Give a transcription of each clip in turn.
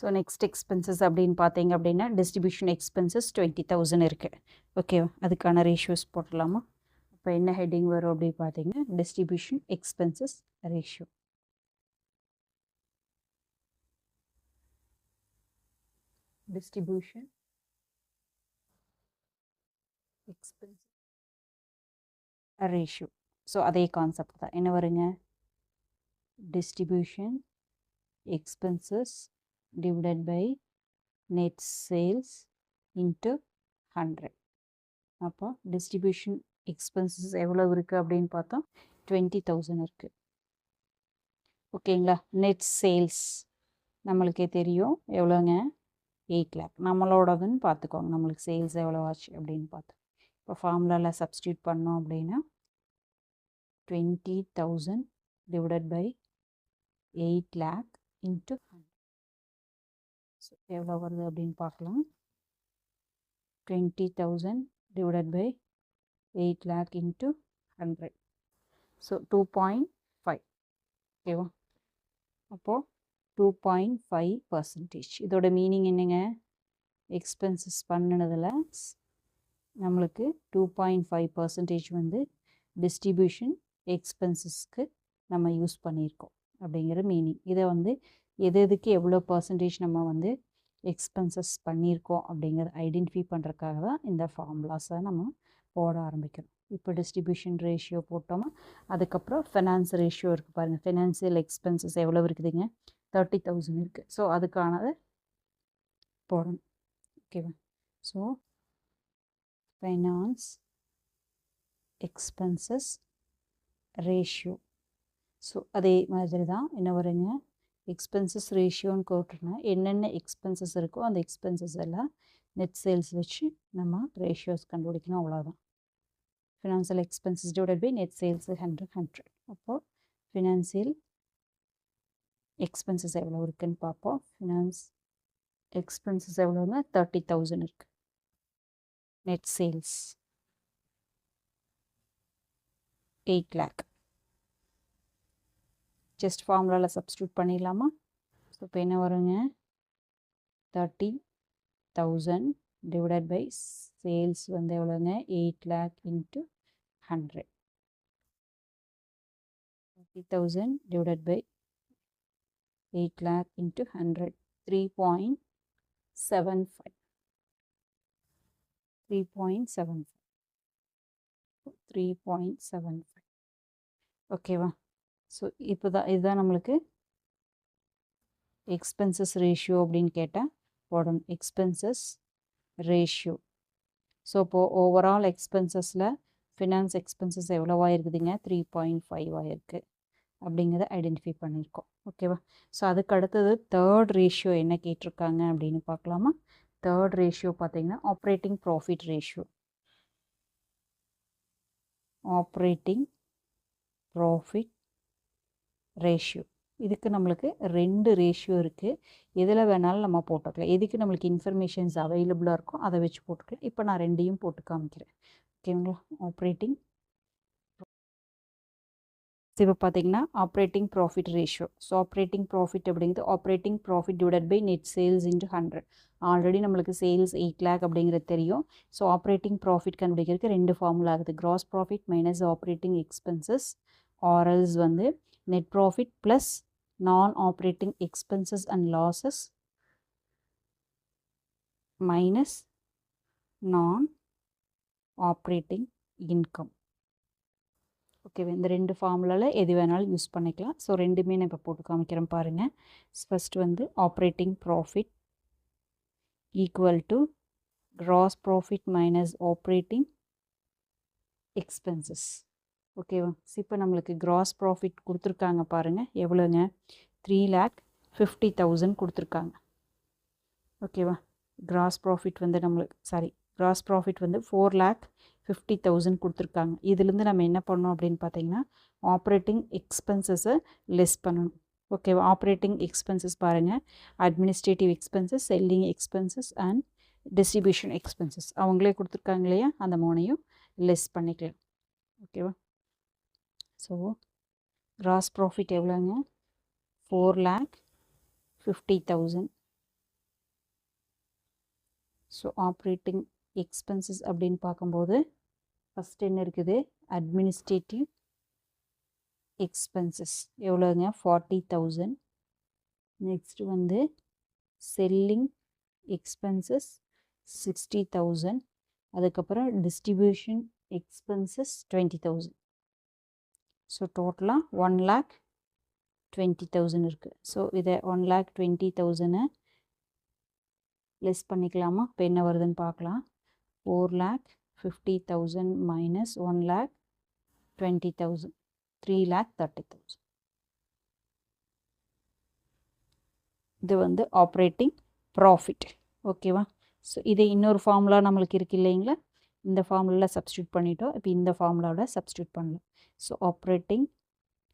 So next expenses அப்படின்னு பார்த்தீங்க அப்படின்னா டிஸ்ட்ரிபியூஷன் எக்ஸ்பென்சஸ் 20,000 இருக்குது. ஓகேவா, அதுக்கான ரேஷியோஸ் போட்டலாமா? இப்போ என்ன ஹெட்டிங் வரும் அப்படின்னு பார்த்தீங்கன்னா distribution expenses ratio. Distribution expense ratio. So அதே கான்செப்ட் தான். என்ன வருங்க? Distribution expenses divided by net sales into 100. அப்போ டிஸ்ட்ரிபியூஷன் எக்ஸ்பென்சஸ் எவ்வளோ இருக்குது அப்படின்னு பார்த்தா 20,000 இருக்குது. ஓகேங்களா. நெட் சேல்ஸ் நம்மளுக்கே தெரியும் எவ்வளோங்க, 8 lakh. நம்மளோடதுன்னு பார்த்துக்கோங்க, நம்மளுக்கு சேல்ஸ் எவ்வளோ ஆச்சு அப்படின்னு பார்த்தோம். இப்போ ஃபார்முலாவில் சப்ஸ்டியூட் பண்ணோம் அப்படின்னா 20,000 divided by 8 lakh into 100. So எவ்வளோ வருது அப்படின்னு பார்க்கலாம். 20,000 divided by 8 lakh into 100. So 2.5. ஓகேவா, அப்போது 2.5%. இதோட மீனிங் என்னங்க? எக்ஸ்பென்சஸ் பண்ணினதில் நம்மளுக்கு 2.5% வந்து டிஸ்ட்ரிபியூஷன் எக்ஸ்பென்சஸ்க்கு நம்ம யூஸ் பண்ணியிருக்கோம் அப்படிங்கிற மீனிங். இதை வந்து எதுக்கு எவ்வளோ பர்சன்டேஜ் நம்ம வந்து எக்ஸ்பென்சஸ் பண்ணியிருக்கோம் அப்படிங்கிறத ஐடென்டிஃபை பண்ணுறதுக்காக தான் இந்த ஃபார்முலாஸை நம்ம போட ஆரம்பிக்கிறோம். இப்போ டிஸ்ட்ரிபியூஷன் ரேஷியோ போட்டோமா, அதுக்கப்புறம் ஃபினான்ஸ் ரேஷியோ இருக்குது பாருங்கள். ஃபினான்சியல் எக்ஸ்பென்சஸ் எவ்வளோ இருக்குதுங்க? 30,000 இருக்குது. ஸோ அதுக்கானதை போடணும். ஓகேவா. So finance expenses ratio. So அதே மாதிரி தான் என்ன வருங்க, எக்ஸ்பென்சஸ் ரேஷியோன்னு போட்டுருனா என்னென்ன எக்ஸ்பென்சஸ் இருக்கோ அந்த எக்ஸ்பென்சஸ் எல்லாம் நெட் சேல்ஸ் வச்சு நம்ம ரேஷியோஸ் கண்டுபிடிக்கணும், அவ்வளோதான். Financial expenses divided by net sales 100. அப்போது ஃபினான்சியல் எக்ஸ்பென்சஸ் எவ்வளோ இருக்குதுன்னு பார்ப்போம். ஃபினான்ஸ் எக்ஸ்பென்சஸ் எவ்வளோன்னா 30,000 இருக்குது. Net sales 8 lakh. ஜஸ்ட் ஃபார்முலாவில் சப்ஸ்டியூட் பண்ணிடலாமா? ஸோ இப்போ என்ன வருங்க, 30,000 டிவைடட் பை சேல்ஸ் வந்து எவ்வளோங்க, 8 lakh into 100. 30,000 divided by 8 lakh into 100. 3.75. 3.75. ஓகேவா. ஸோ இப்போ தான் இதுதான் நம்மளுக்கு எக்ஸ்பென்சஸ் ரேஷியோ அப்படின்னு கேட்டால் போடணும். Expenses ratio. ஸோ இப்போது ஓவரால் எக்ஸ்பென்சஸில் ஃபினான்ஸ் எக்ஸ்பென்சஸ் எவ்வளோவா இருக்குதுங்க, 3.5 இருக்குது அப்படிங்கிறத ஐடென்டிஃபை பண்ணியிருக்கோம். ஓகேவா. ஸோ அதுக்கு அடுத்தது தேர்ட் ரேஷியோ என்ன கேட்டிருக்காங்க அப்படின்னு பார்க்கலாமா? தேர்ட் ரேஷியோ பார்த்தீங்கன்னா operating profit ratio. Operating profit ratio. இதுக்கு நம்மளுக்கு 2 ரேஷியோ இருக்குது. எதில் வேணாலும் நம்ம போட்டுக்கலாம். எதுக்கு நம்மளுக்கு இன்ஃபர்மேஷன்ஸ் அவைலபிளாக இருக்கும் அதை வச்சு போட்டுக்கலாம். இப்போ நான் 2யும் போட்டு காமிக்கிறேன். ஓகேங்களா. ஆப்ரேட்டிங் இப்போ பார்த்தீங்கன்னா operating profit ratio. So operating profit அப்படிங்கிறது operating profit divided by net sales into 100. Already நம்மளுக்கு சேல்ஸ் 8 lakh அப்படிங்கிறது தெரியும். ஸோ ஆப்ரேட்டிங் ப்ராஃபிட் கண்டுபிடிக்கிறதுக்கு 2 ஃபார்முலா ஆகுது. Gross profit minus operating expenses ஆர்எல்ஸ் வந்து net profit plus non-operating expenses and losses minus non-operating income. Okay, இந்த 2 ஃபார்முலாவில் எது வேணாலும் யூஸ் பண்ணிக்கலாம். ஸோ 2மே நான் இப்போ போட்டு காமிக்கிறேன் பாருங்கள். ஃபஸ்ட் வந்து operating profit equal to cross profit minus operating expenses. ஓகேவா. இப்போ நம்மளுக்கு கிராஸ் ப்ராஃபிட் கொடுத்துருக்காங்க பாருங்கள், எவ்வளோங்க, 3,50,000 கொடுத்துருக்காங்க. ஓகேவா. கிராஸ் ப்ராஃபிட் வந்து நம்மளுக்கு கிராஸ் ப்ராஃபிட் வந்து 4,50,000 கொடுத்துருக்காங்க. இதுலேருந்து நம்ம என்ன பண்ணோம் அப்படின்னு பார்த்தீங்கன்னா ஆப்ரேட்டிங் எக்ஸ்பென்சஸை லெஸ் பண்ணணும். ஓகேவா. ஆப்ரேட்டிங் எக்ஸ்பென்சஸ் பாருங்கள், administrative expenses, selling expenses and distribution expenses அவங்களே கொடுத்துருக்காங்க இல்லையா, அந்த 3யும் லெஸ் பண்ணிக்கலாம். ஓகேவா. ஸோ கிராஸ் ப்ராஃபிட் எவ்வளோங்க, 4,50,000 ஸோ ஆப்ரேட்டிங் எக்ஸ்பென்சஸ் அப்படின்னு பார்க்கும்போது ஃபஸ்ட் என்ன இருக்குது, அட்மினிஸ்ட்ரேட்டிவ் எக்ஸ்பென்சஸ் எவ்வளோங்க, 40,000. நெக்ஸ்ட் வந்து செல்லிங் எக்ஸ்பென்சஸ் 60,000. அதுக்கப்புறம் டிஸ்ட்ரிபியூஷன் எக்ஸ்பென்சஸ் 20,000. ஸோ டோட்டலாக 1,20,000 இருக்குது. ஸோ இதை 1,20,000 லெஸ் பண்ணிக்கலாமா? இப்போ என்ன வருதுன்னு பார்க்கலாம். 4,50,000 மைனஸ் 1,20,000, 3,30,000. இது வந்து ஆப்ரேட்டிங் ப்ராஃபிட். ஓகேவா? ஸோ இது இன்னொரு ஃபார்முலா நம்மளுக்கு இருக்குது இல்லைங்களா, இந்த ஃபார்முலாவில் சப்ஸ்டியூட் பண்ணிட்டோம். இப்போ இந்த ஃபார்முலாவோட சப்ஸ்டியூட் பண்ணலாம். So operating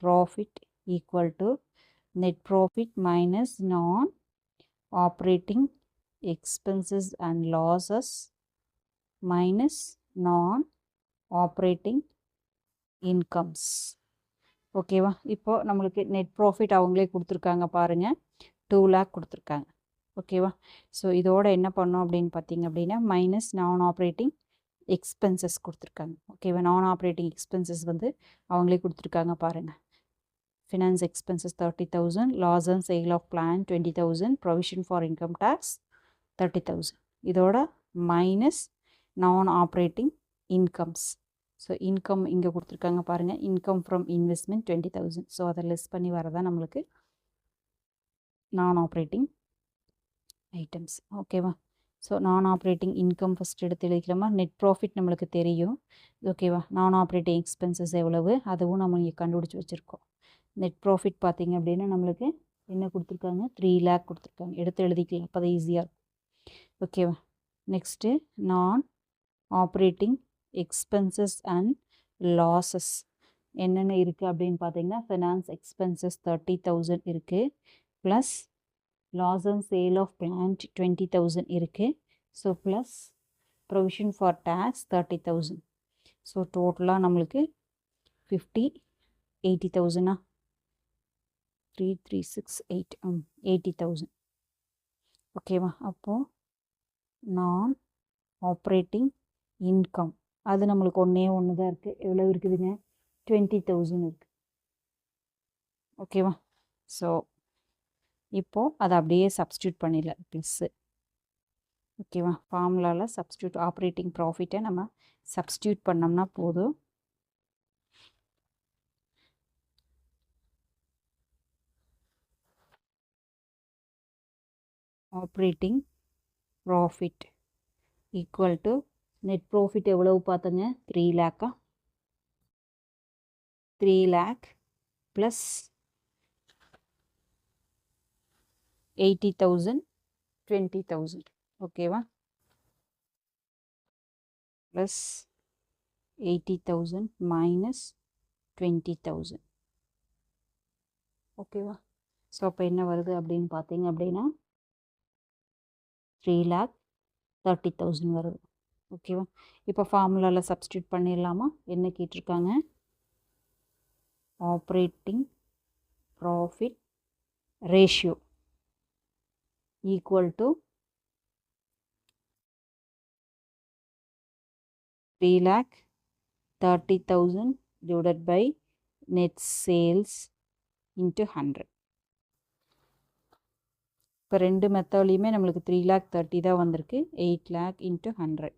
profit equal to net profit minus நான் operating expenses and losses minus non operating incomes. ஓகேவா? இப்போ நம்மளுக்கு நெட் ப்ராஃபிட் அவங்களே கொடுத்துருக்காங்க பாருங்கள், 2 lakh கொடுத்துருக்காங்க. ஓகேவா? ஸோ இதோட என்ன பண்ணோம் அப்படின்னு பார்த்தீங்க அப்படின்னா மைனஸ் நான் ஆப்ரேட்டிங் எக்ஸ்பென்சஸ் கொடுத்துருக்காங்க. ஓகேவா? நான் ஆப்ரேட்டிங் எக்ஸ்பென்சஸ் வந்து அவங்களே கொடுத்துருக்காங்க பாருங்கள். Finance expenses 30,000, loss and sale of plan 20,000, provision for income tax 30,000. இதோட மைனஸ் நான் ஆப்ரேட்டிங் இன்கம்ஸ். ஸோ இன்கம் இங்கே கொடுத்துருக்காங்க பாருங்கள், இன்கம் ஃப்ரம் இன்வெஸ்ட்மெண்ட் 20,000. ஸோ அதை லெஸ் பண்ணி வரதான் நம்மளுக்கு நான் ஆப்ரேட்டிங் ஐட்டம்ஸ். ஓகேவா? ஸோ நான் ஆப்ரேட்டிங் இன்கம் ஃபஸ்ட் எடுத்து எழுதிக்கலாமா? நெட் ப்ராஃபிட் நம்மளுக்கு தெரியும். ஓகேவா? நான் ஆப்ரேட்டிங் எக்ஸ்பென்சஸ் எவ்வளவு அதுவும் நம்ம இங்கே கண்டுபிடிச்சி வச்சுருக்கோம். நெட் ப்ராஃபிட் பார்த்திங்க அப்படின்னா நம்மளுக்கு என்ன கொடுத்துருக்காங்க, 3 lakh கொடுத்துருக்காங்க. எடுத்து எழுதிக்கலாம், அப்போ தான் ஈஸியாக இருக்கும். ஓகேவா? நெக்ஸ்ட்டு நான் ஆப்ரேட்டிங் எக்ஸ்பென்சஸ் அண்ட் லாஸஸ் என்னென்ன இருக்குது அப்படின்னு பார்த்தீங்கன்னா ஃபினான்ஸ் எக்ஸ்பென்சஸ் 30,000 இருக்குது, plus loss and sale of plant 20,000 இருக்குது. So plus provision for tax 30,000. So டோட்டலாக நம்மளுக்கு 80,000 3368 80,000. ஓகேவா? அப்போது நான் ஆப்ரேட்டிங் இன்கம் அது நம்மளுக்கு ஒன்றே ஒன்று தான் இருக்குது. எவ்வளோ இருக்குதுங்க, 20,000 இருக்குது. ஓகேவா? ஸோ இப்போது அதை அப்படியே சப்ஸ்டியூட் பண்ணிடலாம் ப்ளஸ்ஸு. ஓகேவா? ஃபார்முலாவில் சப்ஸ்டியூட் ஆப்ரேட்டிங் ப்ராஃபிட்டை நம்ம சப்ஸ்டியூட் பண்ணோம்னா போதும். Operating profit equal to net profit எவ்வளவு பார்த்தங்க, 3 lakh. 3 lakh plus 80,000 20,000. ஓகேவா? Plus 80,000 minus 20,000. ஓகேவா? ஸோ அப்போ என்ன வருது அப்படின்னு பார்த்தீங்க அப்படின்னா 3,30,000 வருது. ஓகேவா? இப்போ ஃபார்முலாவில் சப்ஸ்டியூட் பண்ணிடலாமா? என்ன கேட்டிருக்காங்க, operating profit ratio equal to 3,30,000 divided by net sales into 100. இப்போ ரெண்டு மெத்தட்லையுமே நம்மளுக்கு 3,30,000 தான் வந்திருக்கு. 8 lakh into 100.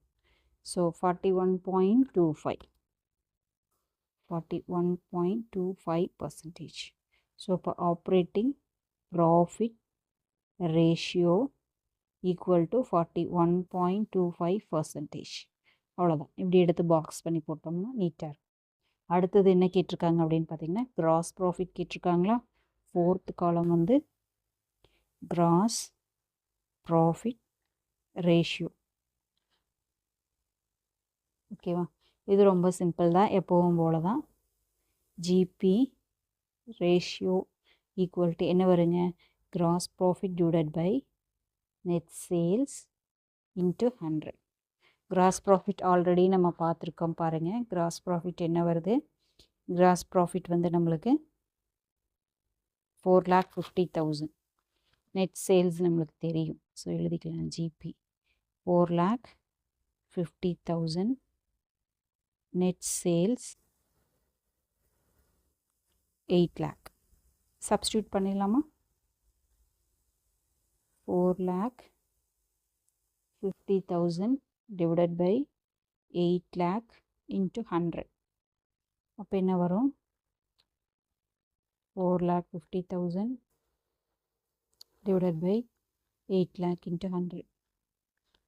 ஸோ 41.25 41.25%. ஸோ இப்போ operating profit ratio equal to 41.25%. அவ்வளோதான். இப்படி எடுத்து பாக்ஸ் பண்ணி போட்டோம்னா நீட்டாக இருக்கும். அடுத்தது என்ன கேட்டிருக்காங்க அப்படின்னு பார்த்தீங்கன்னா கிராஸ் ப்ராஃபிட் கேட்டிருக்காங்களா. 4th காலம் வந்து கிராஸ் ப்ராஃபிட் ரேஷியோ. ஓகேவா? இது ரொம்ப சிம்பிள் தான், எப்போவும் போல தான். ஜிபி ரேஷியோ ஈக்குவல் டு என்ன வருங்க, gross profit divided by net sales into 100. Gross profit already நம்ம பார்த்துருக்கோம் பாருங்கள். கிராஸ் ப்ராஃபிட் என்ன வருது, கிராஸ் ப்ராஃபிட் வந்து நம்மளுக்கு 4,50,000. நெட் சேல்ஸ் நம்மளுக்கு தெரியும். ஸோ எழுதிக்கலாம் GB 4,50,000 net sales 8 lakh. Substitute பண்ணிடலாமா? 4,50,000 divided by 8 lakh into 100. அப்போ என்ன வரும்? 4,50,000 divided by 8 lakh into 100.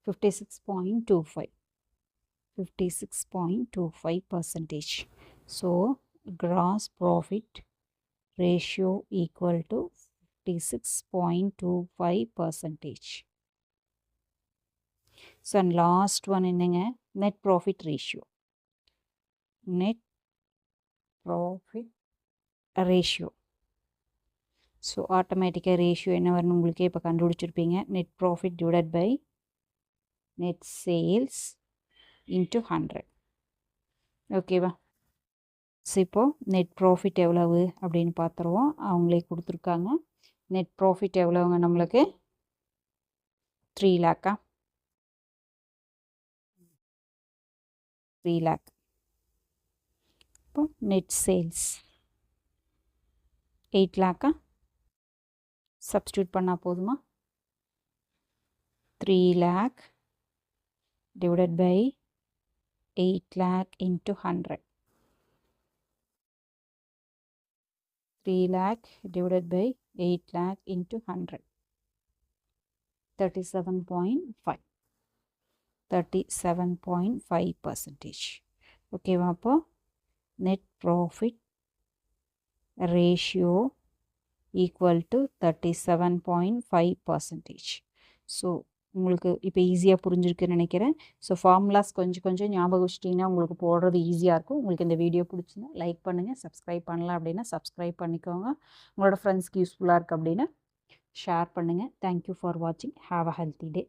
56.25%. So gross profit ratio equal to 56.25%. So and last one என்னங்க? Net profit ratio. Net profit ratio. So automatically ratio என்ன வரணும் உங்களுக்கே இப்போ கண்டுபிடிச்சிருப்பீங்க. Net profit divided by net sales into 100. ஓகேவா? So இப்போது net profit எவ்வளவு அப்படின்னு பார்த்துருவோம். அவங்களே கொடுத்துருக்காங்க. நெட் ப்ராஃபிட் எவ்வளவுங்க நம்மளுக்கு? 3 lakhா? 3 lakh. இப்போ நெட் சேல்ஸ் 8 lakhா? சப்ஸ்டியூட் பண்ணால் போதுமா? 3 lakh divided by 8 lakh into 100. 3 lakh divided by 8 lakh into 100. 37.5. 37.5%. ஓகேவா? அப்போ net profit ratio equal to 37.5%. So உங்களுக்கு இப்போ ஈஸியாக புரிஞ்சிருக்குன்னு நினைக்கிறேன். ஸோ ஃபார்முலாஸ் கொஞ்சம் ஞாபகம் வச்சிட்டிங்கன்னா உங்களுக்கு போடுறது ஈஸியாக இருக்கும். உங்களுக்கு இந்த வீடியோ பிடிச்சிருந்தா லைக் பண்ணுங்கள். சப்ஸ்கிரைப் பண்ணலாம் அப்படின்னா சப்ஸ்கிரைப் பண்ணிக்கோங்க. உங்களோட ஃப்ரெண்ட்ஸ்க்கு யூஸ்ஃபுல்லாக இருக்குது அப்படின்னா ஷேர் பண்ணுங்கள். தேங்க்யூ ஃபார் வாட்சிங். Have a healthy day.